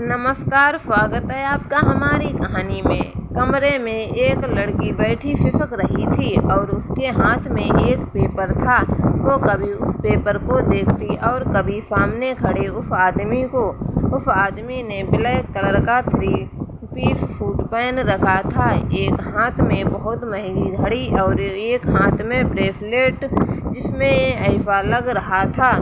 नमस्कार, स्वागत है आपका हमारी कहानी में। कमरे में एक लड़की बैठी फिसक रही थी और उसके हाथ में एक पेपर था। वो कभी उस पेपर को देखती और कभी सामने खड़े उस आदमी को। उस आदमी ने ब्लैक कलर का 3 पीस सूट पहन रखा था। एक हाथ में बहुत महंगी घड़ी और एक हाथ में ब्रेसलेट जिसमें ऐसा लग रहा था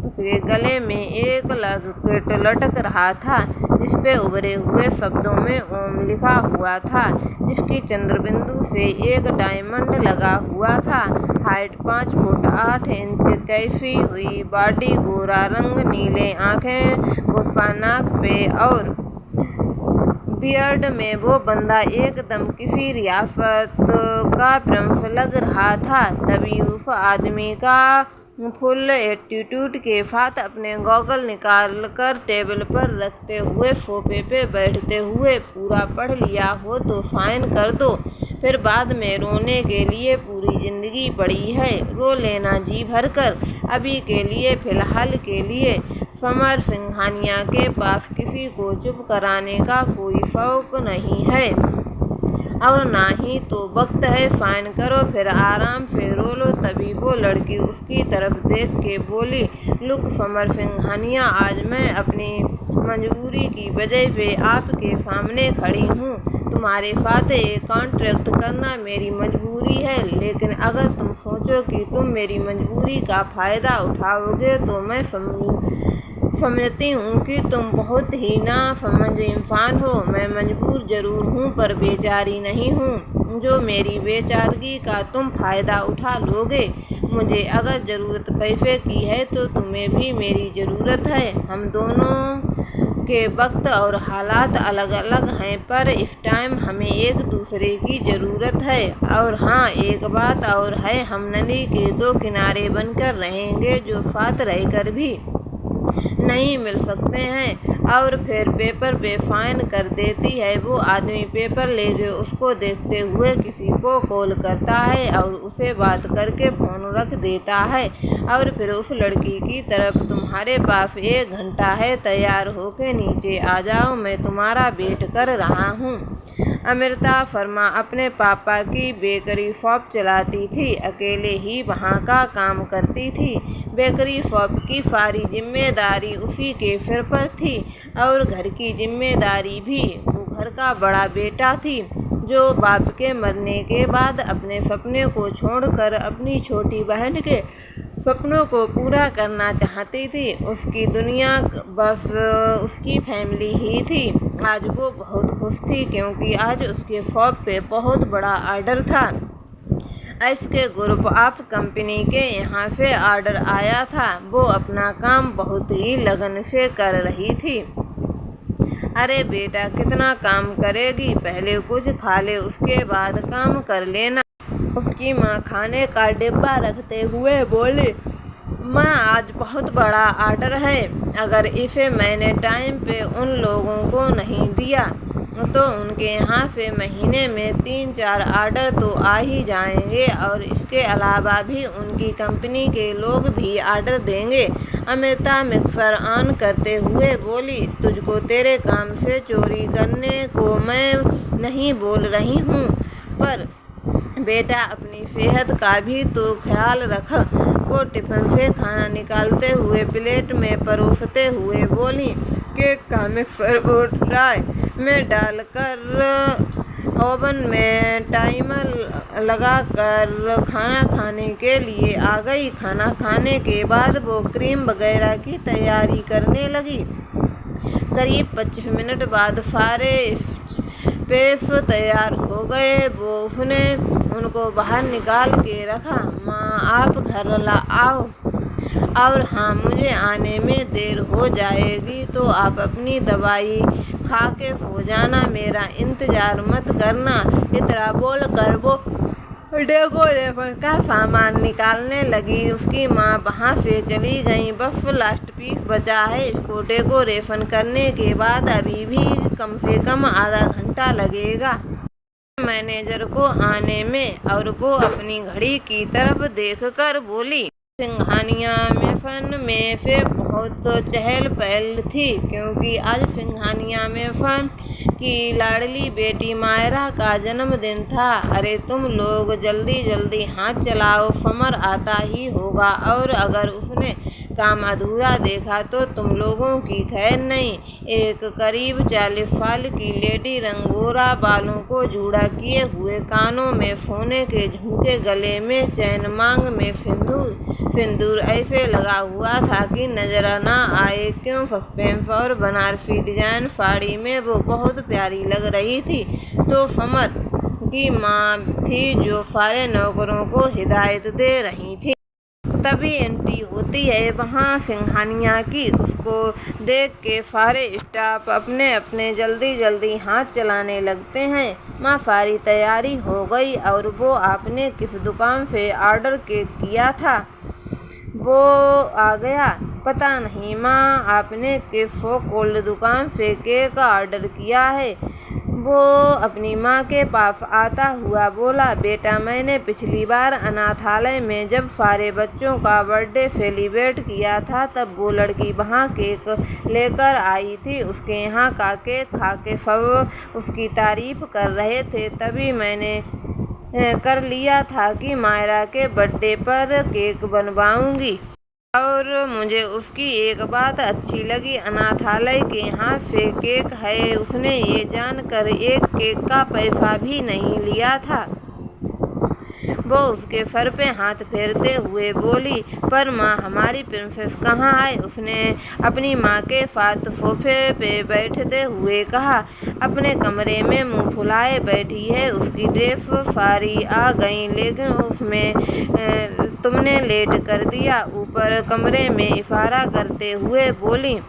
उसके गले में एक लॉकेट लटक रहा था जिसपे उभरे हुए शब्दों में ओम लिखा हुआ था, जिसकी चंद्रबिंदु से एक डायमंड लगा हुआ था। हाइट 5 फुट 8 इंच, कैसी हुई बॉडी, गोरा रंग, नीले आंखें, गुस्सा नाक पे और बियर्ड में वो बंदा एकदम किसी रियासत का प्रिंस लग रहा था। तभी उस आदमी का फुल एटीट्यूड के साथ अपने गॉगल निकाल कर टेबल पर रखते हुए सोफे पे बैठते हुए, पूरा पढ़ लिया हो तो साइन कर दो, फिर बाद में रोने के लिए पूरी जिंदगी पड़ी है, रो लेना जी भर कर। अभी के लिए, फिलहाल के लिए समर सिंघानिया के पास किसी को चुप कराने का कोई शौक नहीं है और ना ही तो वक्त है, साइन करो फिर आराम से रो लो। तभी वो लड़की उसकी तरफ देख के बोली, लुक समर सिंघानिया, आज मैं अपनी मजबूरी की वजह से आपके सामने खड़ी हूँ। तुम्हारे साथ एक कॉन्ट्रैक्ट करना मेरी मजबूरी है, लेकिन अगर तुम सोचो कि तुम मेरी मजबूरी का फ़ायदा उठाओगे तो मैं समझती हूँ कि तुम बहुत ही नासमझ इंसान हो। मैं मजबूर जरूर हूँ पर बेचारी नहीं हूँ जो मेरी बेचारगी का तुम फ़ायदा उठा लोगे। मुझे अगर ज़रूरत पैसे की है तो तुम्हें भी मेरी ज़रूरत है। हम दोनों के वक्त और हालात अलग अलग हैं पर इस टाइम हमें एक दूसरे की ज़रूरत है। और हाँ, एक बात और है, हम नदी के 2 किनारे बनकर रहेंगे जो साथ रहकर भी नहीं मिल सकते हैं। और फिर पेपर पे साइन कर देती है। वो आदमी पेपर लेके उसको देखते हुए किसी को कॉल करता है और उसे बात करके फ़ोन रख देता है और फिर उस लड़की की तरफ, तुम्हारे पास 1 घंटा है, तैयार होके नीचे आ जाओ, मैं तुम्हारा वेट कर रहा हूँ। अमृता शर्मा अपने पापा की बेकरी शॉप चलाती थी, अकेले ही वहाँ का काम करती थी। बेकरी शॉप की सारी जिम्मेदारी उसी के सिर पर थी और घर की जिम्मेदारी भी। वो घर का बड़ा बेटा थी जो बाप के मरने के बाद अपने सपने को छोड़कर अपनी छोटी बहन के सपनों को पूरा करना चाहती थी। उसकी दुनिया बस उसकी फैमिली ही थी। आज वो बहुत खुश थी क्योंकि आज उसके शॉप पे बहुत बड़ा ऑर्डर था। इसके ग्रुप ऑफ कंपनी के यहाँ से ऑर्डर आया था। वो अपना काम बहुत ही लगन से कर रही थी। अरे बेटा, कितना काम करेगी, पहले कुछ खा ले उसके बाद काम कर लेना। उसकी माँ खाने का डिब्बा रखते हुए बोली, माँ आज बहुत बड़ा ऑर्डर है, अगर इसे मैंने टाइम पे उन लोगों को नहीं दिया तो उनके यहाँ से महीने में 3-4 ऑर्डर तो आ ही जाएंगे और इसके अलावा भी उनकी कंपनी के लोग भी ऑर्डर देंगे। अमृता मिक्सर ऑन करते हुए बोली, तुझको तेरे काम से चोरी करने को मैं नहीं बोल रही हूँ, पर बेटा अपनी सेहत का भी तो ख्याल रख। वो टिफिन से खाना निकालते हुए प्लेट में परोसते हुए बोली, केक का मिक्सर बोर्ड ट्राई में डालकर ओवन में टाइमर लगाकर खाना खाने के लिए आ गई। खाना खाने के बाद वो क्रीम वगैरह की तैयारी करने लगी। करीब 25 मिनट बाद सारे पेश तैयार हो गए। वो उसने उनको बाहर निकाल के रखा। माँ आप घर ला आओ, और हाँ, मुझे आने में देर हो जाएगी तो आप अपनी दवाई खा के सो जाना, मेरा इंतज़ार मत करना। इतना बोल कर वो डेकोरेशन का सामान निकालने लगी। उसकी माँ वहाँ से चली गई। बस लास्ट पीस बचा है, इसको डेकोरेशन करने के बाद अभी भी कम से कम आधा घंटा लगेगा मैनेजर को आने में। और वो अपनी घड़ी की तरफ देखकर बोली, सिंघानिया मिशन में से बहुत चहल पहल थी, क्योंकि आज सिंघानिया में फन की लाडली बेटी मायरा का जन्मदिन था। अरे तुम लोग जल्दी जल्दी हाथ चलाओ, समर आता ही होगा, और अगर उसने काम अधूरा देखा तो तुम लोगों की खैर नहीं। एक करीब 40 साल की लेडी, रंगोरा बालों को जूड़ा किए हुए, कानों में सोने के झुमके, गले में चैन, मांग में सिंदूर ऐसे लगा हुआ था कि नजर न आए क्यों। सस्पेंस और बनारसी डिजाइन साड़ी में वो बहुत प्यारी लग रही थी। तो समर की माँ थी जो सारे नौकरों को हिदायत दे रही थी। तभी एंट्री होती है वहाँ सिंघानिया की। उसको देख के सारे स्टाफ अपने अपने जल्दी जल्दी हाथ चलाने लगते हैं। माँ सारी तैयारी हो गई और वो आपने किस दुकान से ऑर्डर केक किया था वो आ गया। पता नहीं माँ, आपने किस सो कोल्ड दुकान से केक ऑर्डर किया है। वो अपनी माँ के पास आता हुआ बोला, बेटा मैंने पिछली बार अनाथालय में जब सारे बच्चों का बर्थडे सेलिब्रेट किया था तब वो लड़की वहाँ केक लेकर आई थी। उसके यहाँ का केक खा के सब उसकी तारीफ कर रहे थे, तभी मैंने कर लिया था कि मायरा के बर्थडे पर केक बनवाऊंगी। और मुझे उसकी एक बात अच्छी लगी, अनाथालय के यहाँ से केक है। उसने ये जानकर एक केक का पैसा भी नहीं लिया था। वो उसके सर पे हाथ फेरते हुए बोली, पर माँ हमारी प्रिंसेस कहाँ है? उसने अपनी माँ के साथ सोफे पे बैठते हुए कहा। अपने कमरे में मुंह फुलाए बैठी है। उसकी ड्रेस सारी आ गई, लेकिन उसमें तुमने लेट कर दिया। ऊपर कमरे में इशारा करते हुए बोली।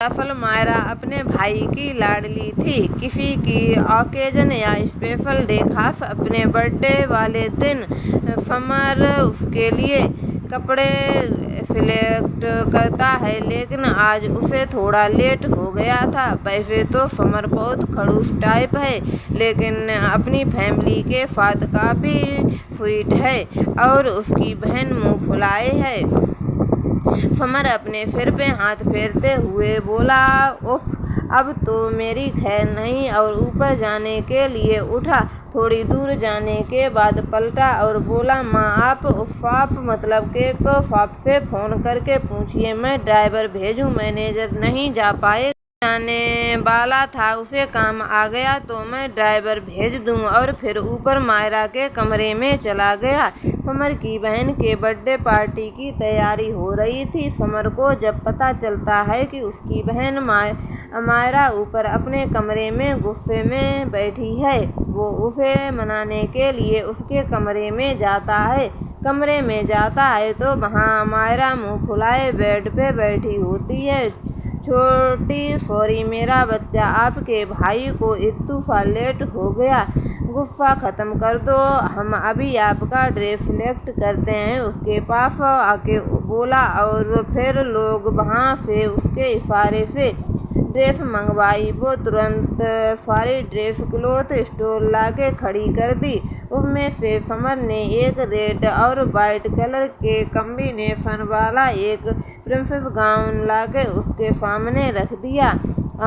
दरअसल मायरा अपने भाई की लाडली थी। किसी की ऑकेजन या स्पेशल डे, खास अपने बर्थडे वाले दिन समर उसके लिए कपड़े सिलेक्ट करता है, लेकिन आज उसे थोड़ा लेट हो गया था। वैसे तो समर बहुत खड़ूस टाइप है, लेकिन अपनी फैमिली के साथ काफ़ी स्वीट है और उसकी बहन मुँह फुलाए है। समर अपने सिर पे हाथ फेरते हुए बोला, ओह अब तो मेरी खैर नहीं, और ऊपर जाने के लिए उठा। थोड़ी दूर जाने के बाद पलटा और बोला, माँ आप उफ़ाप मतलब केक शॉप से फ़ोन करके पूछिए, मैं ड्राइवर भेजूँ? मैनेजर नहीं जा पाए, जाने वाला था, उसे काम आ गया तो मैं ड्राइवर भेज दूँ। और फिर ऊपर मायरा के कमरे में चला गया। समर की बहन के बर्थडे पार्टी की तैयारी हो रही थी। समर को जब पता चलता है कि उसकी बहन मायरा ऊपर अपने कमरे में गुस्से में बैठी है, वो उसे मनाने के लिए उसके कमरे में जाता है। कमरे में जाता है तो वहाँ मायरा मुँह फुलाए बेड पे बैठी होती है। छोटी सॉरी मेरा बच्चा, आपके भाई को इत्तूफा लेट हो गया, गुस्सा ख़त्म कर दो, हम अभी आपका ड्रेस सिलेक्ट करते हैं, उसके पास आके बोला। और फिर लोग वहाँ से उसके इशारे से ड्रेस मंगवाई। वो तुरंत सारी ड्रेस क्लॉथ स्टोर लाके खड़ी कर दी। उसमें से समर ने एक रेड और वाइट कलर के कॉम्बिनेशन वाला एक प्रिंसेस गाउन लाके उसके सामने रख दिया।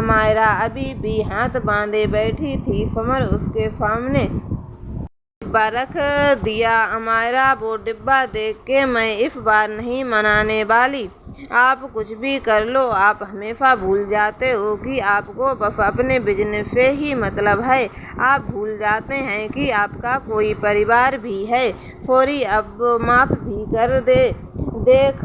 मायरा अभी भी हाथ बांधे बैठी थी। समर उसके सामने डिब्बा रख दिया। मायरा वो डिब्बा देख के, मैं इस बार नहीं मनाने वाली। आप कुछ भी कर लो, आप हमेशा भूल जाते हो कि आपको बस अपने बिजनेस से ही मतलब है। आप भूल जाते हैं कि आपका कोई परिवार भी है। सॉरी, अब माफ़ भी कर दे। देख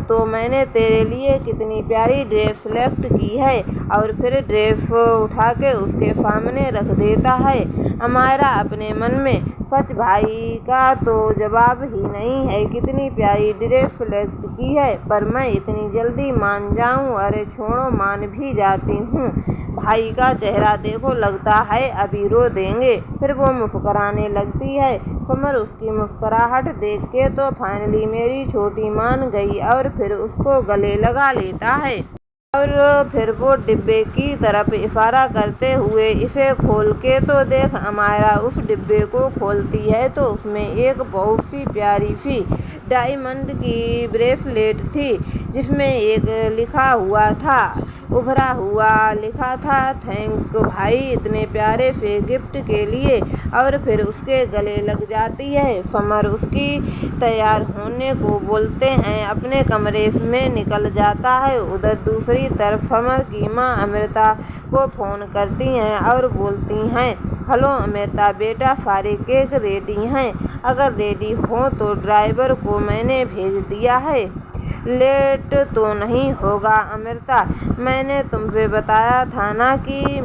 तो मैंने तेरे लिए कितनी प्यारी ड्रेस सेलेक्ट की है। और फिर ड्रेस उठा के उसके सामने रख देता है। मायरा अपने मन में, सच भाई का तो जवाब ही नहीं है, कितनी प्यारी ड्रेस सेलेक्ट की है, पर मैं इतनी जल्दी मान जाऊं? अरे छोड़ो, मान भी जाती हूँ। भाई का चेहरा देखो, लगता है अभी रो देंगे। फिर वो मुस्कुराने लगती है। समर उसकी मुस्कुराहट देख के तो फाइनली मेरी छोटी मान गई और फिर उसको गले लगा लेता है। और फिर वो डिब्बे की तरफ इशारा करते हुए, इसे खोल के तो देख। मायरा उस डिब्बे को खोलती है तो उसमें एक बहुत सी प्यारी सी डायमंड की ब्रेसलेट थी जिसमें एक लिखा हुआ था, उभरा हुआ लिखा था, थैंक भाई इतने प्यारे से गिफ्ट के लिए। और फिर उसके गले लग जाती है। समर उसकी तैयार होने को बोलते हैं अपने कमरे में निकल जाता है। उधर दूसरी तरफ समर की माँ अमृता को फ़ोन करती हैं और बोलती हैं, हेलो अमृता बेटा, सारे केक रेडी हैं, अगर रेडी हो तो ड्राइवर को मैंने भेज दिया है, लेट तो नहीं होगा अमृता। मैंने तुमसे बताया था ना कि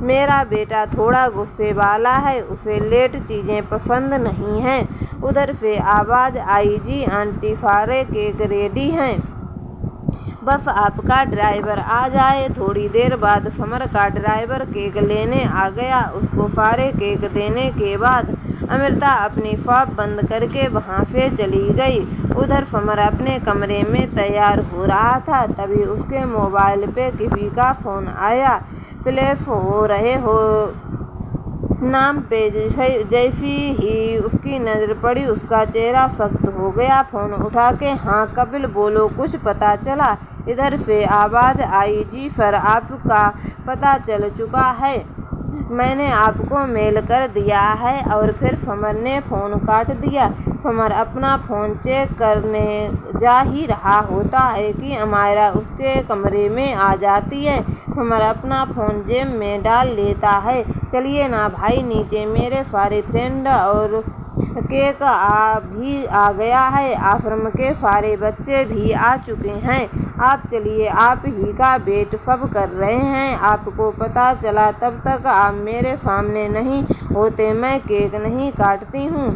मेरा बेटा थोड़ा गुस्से वाला है, उसे लेट चीज़ें पसंद नहीं हैं। उधर से आवाज़ आई, जी आंटी सारे केक रेडी हैं, बस आपका ड्राइवर आ जाए। थोड़ी देर बाद समर का ड्राइवर केक लेने आ गया। उसको सारे केक देने के बाद अमृता अपनी शॉप बंद करके वहाँ से चली गई। उधर समर अपने कमरे में तैयार हो रहा था, तभी उसके मोबाइल पे किसी का फ़ोन आया। प्लेस हो रहे हो नाम पे जैसी ही उसकी नज़र पड़ी, उसका चेहरा सख्त हो गया। फ़ोन उठा के, हाँ कपिल बोलो, कुछ पता चला? इधर से आवाज़ आई, जी सर आपका पता चल चुका है, मैंने आपको मेल कर दिया है। और फिर समर ने फ़ोन काट दिया। समर अपना फ़ोन चेक करने जा ही रहा होता है कि अमायरा उसके कमरे में आ जाती है। समर अपना फ़ोन जेब में डाल लेता है। चलिए ना भाई नीचे, मेरे सारे फ्रेंड और केक भी आ गया है, आश्रम के सारे बच्चे भी आ चुके हैं, आप चलिए, आप ही का वेट सब कर रहे हैं। आपको पता चला तब तक आप मेरे सामने नहीं होते, मैं केक नहीं काटती हूँ।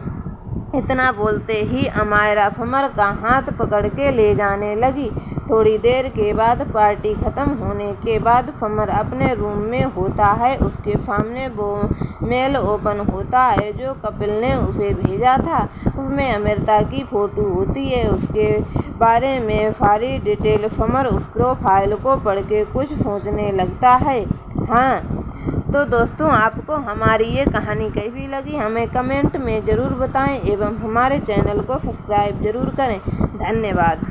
इतना बोलते ही अमायरा समर का हाथ पकड़ के ले जाने लगी। थोड़ी देर के बाद पार्टी ख़त्म होने के बाद समर अपने रूम में होता है। उसके सामने वो मेल ओपन होता है जो कपिल ने उसे भेजा था। उसमें अमृता की फ़ोटो होती है। उसके बारे में सारी डिटेल समर उस प्रोफाइल को पढ़ के कुछ सोचने लगता है। हाँ तो दोस्तों, आपको हमारी ये कहानी कैसी लगी हमें कमेंट में ज़रूर बताएं एवं हमारे चैनल को सब्सक्राइब ज़रूर करें। धन्यवाद।